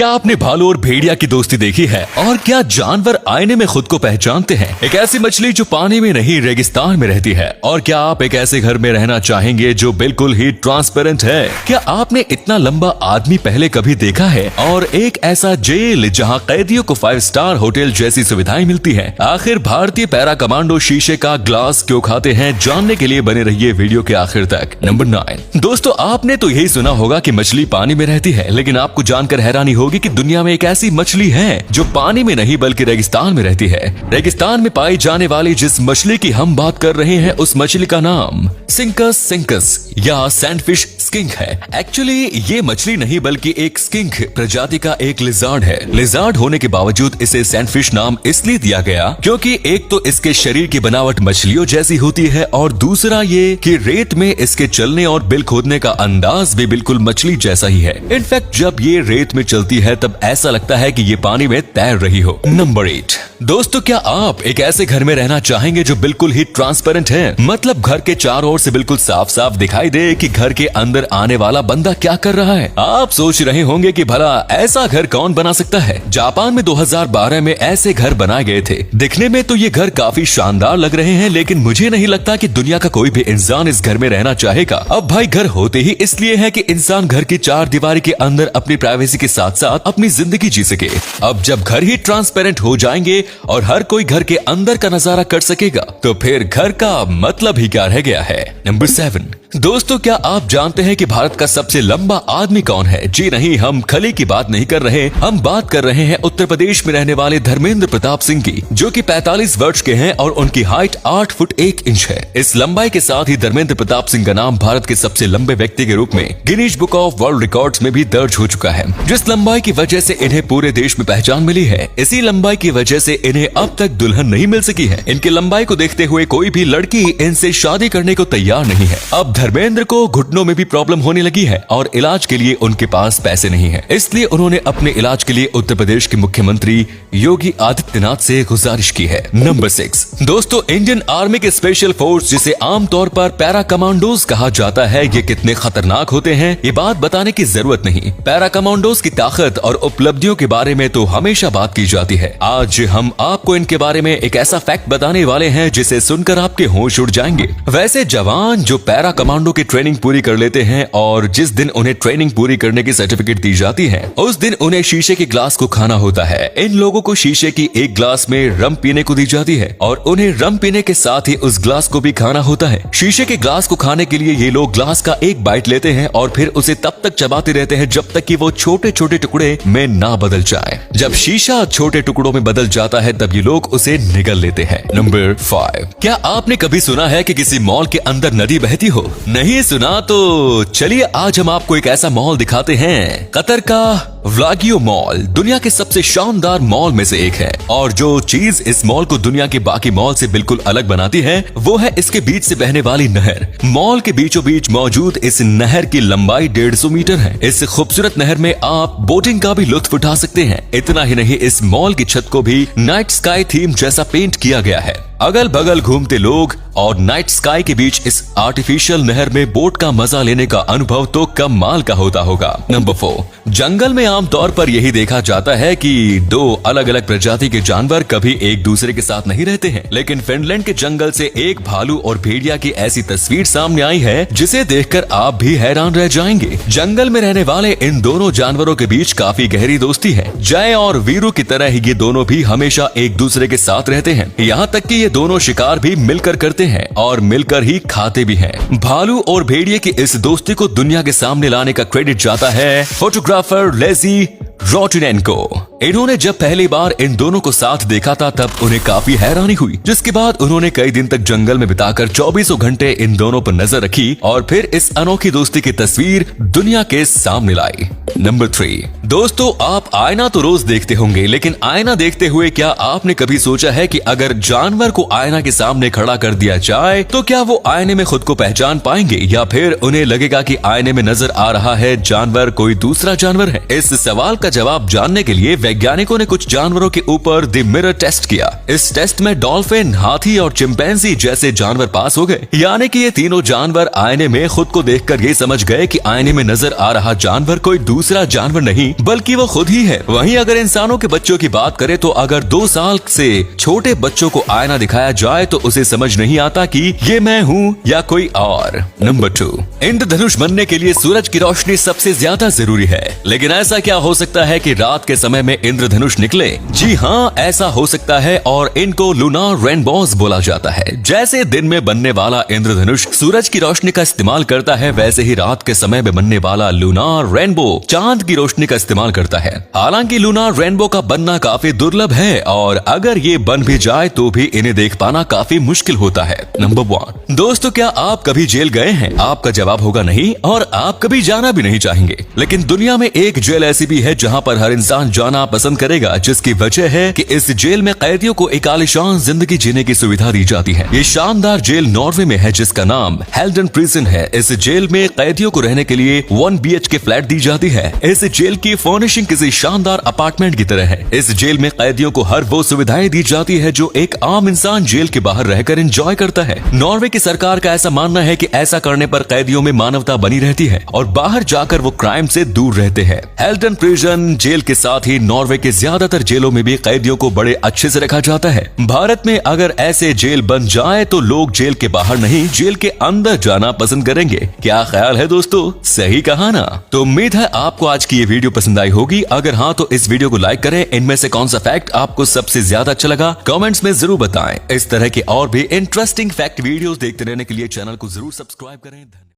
क्या आपने भालू और भेड़िया की दोस्ती देखी है? और क्या जानवर आईने में खुद को पहचानते हैं? एक ऐसी मछली जो पानी में नहीं रेगिस्तान में रहती है। और क्या आप एक ऐसे घर में रहना चाहेंगे जो बिल्कुल ही ट्रांसपेरेंट है? क्या आपने इतना लंबा आदमी पहले कभी देखा है? और एक ऐसा जेल जहां कैदियों को 5 स्टार होटल जैसी सुविधाएं मिलती हैं। आखिर भारतीय पैरा कमांडो शीशे का ग्लास क्यों खाते हैं? जानने के लिए बने रहिए वीडियो के आखिर तक। नंबर 9। दोस्तों, आपने तो यही सुना होगा कि मछली पानी में रहती है, लेकिन आपको जानकर हैरानी होगी कि दुनिया में एक ऐसी मछली है जो पानी में नहीं बल्कि रेगिस्तान में रहती है। रेगिस्तान में पाई जाने वाली जिस मछली की हम बात कर रहे हैं, उस मछली का नाम सिंकस सिंकस या सैंडफिश स्किंक है। एक्चुअली ये मछली नहीं बल्कि एक स्किंक प्रजाति का एक लिजार्ड है। लिजार्ड होने के बावजूद इसे सैंडफिश नाम इसलिए दिया गया क्योंकि एक तो इसके शरीर की बनावट मछलियों जैसी होती है और दूसरा ये कि रेत में इसके चलने और बिल खोदने का अंदाज भी बिल्कुल मछली जैसा ही है। इनफैक्ट जब ये रेत में चलती है तब ऐसा लगता है कि ये पानी में तैर रही हो। नंबर 8। दोस्तों, क्या आप एक ऐसे घर में रहना चाहेंगे जो बिल्कुल ही ट्रांसपेरेंट है? मतलब घर के चारों ओर से बिल्कुल साफ साफ दिखाई दे कि घर के अंदर आने वाला बंदा क्या कर रहा है। आप सोच रहे होंगे कि भला ऐसा घर कौन बना सकता है? जापान में 2012 में ऐसे घर बनाए गए थे। दिखने में तो ये घर काफी शानदार लग रहे हैं, लेकिन मुझे नहीं लगता कि दुनिया का कोई भी इंसान इस घर में रहना चाहेगा। अब भाई, घर होते ही इसलिए है कि इंसान घर की 4 दीवारी के अंदर अपनी प्राइवेसी के साथ साथ अपनी जिंदगी जी सके। अब जब घर ही ट्रांसपेरेंट हो जाएंगे और हर कोई घर के अंदर का नजारा कर सकेगा, तो फिर घर का मतलब ही क्या रह गया है। नंबर 7। दोस्तों, क्या आप जानते हैं कि भारत का सबसे लंबा आदमी कौन है? जी नहीं, हम खली की बात नहीं कर रहे, हम बात कर रहे हैं उत्तर प्रदेश में रहने वाले धर्मेंद्र प्रताप सिंह की, जो कि 45 वर्ष के हैं और उनकी हाइट 8 फुट 1 इंच है। इस लंबाई के साथ ही धर्मेंद्र प्रताप सिंह का नाम भारत के सबसे लंबे व्यक्ति के रूप में Guinness book of world records में भी दर्ज हो चुका है। जिस लंबाई की वजह से इन्हें पूरे देश में पहचान मिली है, इसी लंबाई की वजह से इन्हें अब तक दुल्हन नहीं मिल सकी है। इनकी लंबाई को देखते हुए कोई भी लड़की इनसे शादी करने को तैयार नहीं है। अब धर्मेंद्र को घुटनों में भी प्रॉब्लम होने लगी है और इलाज के लिए उनके पास पैसे नहीं है, इसलिए उन्होंने अपने इलाज के लिए उत्तर प्रदेश के मुख्यमंत्री योगी आदित्यनाथ से गुजारिश की है। नंबर 6। दोस्तों, इंडियन आर्मी के स्पेशल फोर्स, जिसे आमतौर पर पैरा कमांडोज कहा जाता है, ये कितने खतरनाक होते हैं ये बात बताने की जरूरत नहीं। पैरा कमांडोज की ताकत और उपलब्धियों के बारे में तो हमेशा बात की जाती है। आज हम आपको इनके बारे में एक ऐसा फैक्ट बताने वाले हैं जिसे सुनकर आपके होश उड़ जाएंगे। वैसे जवान जो पैरा कमांडो की ट्रेनिंग पूरी कर लेते हैं और जिस दिन उन्हें ट्रेनिंग पूरी करने की सर्टिफिकेट दी जाती है, उस दिन उन्हें शीशे के ग्लास को खाना होता है। इन लोगों को शीशे की एक ग्लास में रम पीने को दी जाती है और उन्हें रम पीने के साथ ही उस ग्लास को भी खाना होता है। शीशे के ग्लास को खाने के लिए ये लोग ग्लास का एक बाइट लेते हैं और फिर उसे तब तक चबाते रहते हैं जब तक कि वो छोटे छोटे टुकड़े में ना बदल जाए। जब शीशा छोटे टुकड़ों में बदल जाता है तब ये लोग उसे निगल लेते हैं। नंबर 5। क्या आपने कभी सुना है कि किसी मॉल के अंदर नदी बहती हो? नहीं सुना तो चलिए आज हम आपको एक ऐसा मॉल दिखाते हैं। कतर का व्लागियो मॉल दुनिया के सबसे शानदार मॉल में से एक है और जो चीज इस मॉल को दुनिया के बाकी मॉल से बिल्कुल अलग बनाती है वो है इसके बीच से बहने वाली नहर। मॉल के बीचों बीच मौजूद इस नहर की लंबाई 150 मीटर है। इस खूबसूरत नहर में आप बोटिंग का भी लुत्फ उठा सकते हैं। इतना ही नहीं, इस मॉल की छत को भी नाइट स्काई थीम जैसा पेंट किया गया है। अगल बगल घूमते लोग और नाइट स्काई के बीच इस आर्टिफिशियल नहर में बोट का मजा लेने का अनुभव तो कमाल का होता होगा। नंबर 4। जंगल में आमतौर पर यही देखा जाता है कि 2 अलग अलग प्रजाति के जानवर कभी एक दूसरे के साथ नहीं रहते हैं, लेकिन फिनलैंड के जंगल से एक भालू और भेड़िया की ऐसी तस्वीर सामने आई है जिसे देखकर आप भी हैरान रह जाएंगे। जंगल में रहने वाले इन दोनों जानवरों के बीच काफी गहरी दोस्ती है। जय और वीरू की तरह ही ये दोनों भी हमेशा एक दूसरे के साथ रहते हैं, यहाँ तक कि ये दोनों शिकार भी मिलकर करते हैं और मिलकर ही खाते भी हैं। भालू और भेड़िए की इस दोस्ती को दुनिया के सामने लाने का क्रेडिट जाता है फोटोग्राफर लेजी रोटिनेंको। इन्होंने जब पहली बार इन दोनों को साथ देखा था तब उन्हें काफी हैरानी हुई, जिसके बाद उन्होंने कई दिन तक जंगल में बिताकर 24 घंटे इन दोनों पर नजर रखी और फिर इस अनोखी दोस्ती की तस्वीर दुनिया के सामने लाई। नंबर 3। दोस्तों, आप आईना तो रोज देखते होंगे, लेकिन आईना देखते हुए क्या आपने कभी सोचा है कि अगर जानवर को आईना के सामने खड़ा कर दिया जाए तो क्या वो आईने में खुद को पहचान पाएंगे या फिर उन्हें लगेगा कि आईने में नजर आ रहा है जानवर कोई दूसरा जानवर है? इस सवाल का जवाब जानने के लिए वैज्ञानिकों ने कुछ जानवरों के ऊपर द मिरर टेस्ट किया। इस टेस्ट में डॉल्फिन, हाथी और चिंपैंजी जैसे जानवर पास हो गए, यानी कि ये तीनों जानवर आईने में खुद को देखकर ये समझ गए कि आईने में नजर आ रहा जानवर कोई दूसरा जानवर नहीं नहीं बल्कि वो खुद ही है। वहीं अगर इंसानों के बच्चों की बात करें तो अगर 2 साल से छोटे बच्चों को आईना दिखाया जाए तो उसे समझ नहीं आता कि ये मैं हूँ या कोई और। नंबर 2, इंद्रधनुष बनने के लिए सूरज की रोशनी सबसे ज्यादा जरूरी है। लेकिन ऐसा क्या हो सकता है कि रात के समय में इंद्रधनुष निकले? जी हाँ, ऐसा हो सकता है और इनको लूनार रेनबोज बोला जाता है। जैसे दिन में बनने वाला इंद्रधनुष सूरज की रोशनी का इस्तेमाल करता है, वैसे ही रात के समय में बनने वाला लूनार रेनबो चांद की रोशनी का इस्तेमाल करता है। हालांकि लूनार रेनबो का बनना काफी दुर्लभ है और अगर ये बन भी जाए तो भी इन्हें देख पाना काफी मुश्किल होता है। नंबर 1, दोस्तों क्या आप कभी जेल गए हैं? आपका जवाब होगा नहीं और आप कभी जाना भी नहीं चाहेंगे। लेकिन दुनिया में एक जेल ऐसी भी है जहाँ पर हर इंसान जाना पसंद करेगा, जिसकी वजह है कि इस जेल में कैदियों को एक आलीशान जिंदगी जीने की सुविधा दी जाती है। ये शानदार जेल नॉर्वे में है जिसका नाम हेल्डन प्रिजन है। इस जेल में कैदियों को रहने के लिए 1 BHK फ्लैट दी जाती है। इस जेल की फर्निशिंग किसी शानदार अपार्टमेंट की तरह है। इस जेल में कैदियों को हर वो सुविधाएं दी जाती है जो एक आम इंसान जेल के बाहर रहकर एंजॉय करता है। नॉर्वे की सरकार का ऐसा मानना है कि ऐसा करने पर कैदियों में मानवता बनी रहती है और बाहर जाकर वो क्राइम से दूर रहते हैं। हेल्डन प्रिजन जेल के साथ ही नॉर्वे के ज्यादातर जेलों में भी कैदियों को बड़े अच्छे से रखा जाता है। भारत में अगर ऐसे जेल बन जाए तो लोग जेल के बाहर नहीं जेल के अंदर जाना पसंद करेंगे। क्या ख्याल है दोस्तों? सही कहा ना? तो उम्मीद है आपको आज की ये वीडियो पसंद आई होगी। अगर हाँ तो इस वीडियो को लाइक करें। इनमें से कौन सा फैक्ट आपको सबसे ज्यादा अच्छा लगा कमेंट्स में जरूर बताएं। इस तरह के और भी इंटरेस्टिंग फैक्ट वीडियोस देखते रहने के लिए चैनल को जरूर सब्सक्राइब करें।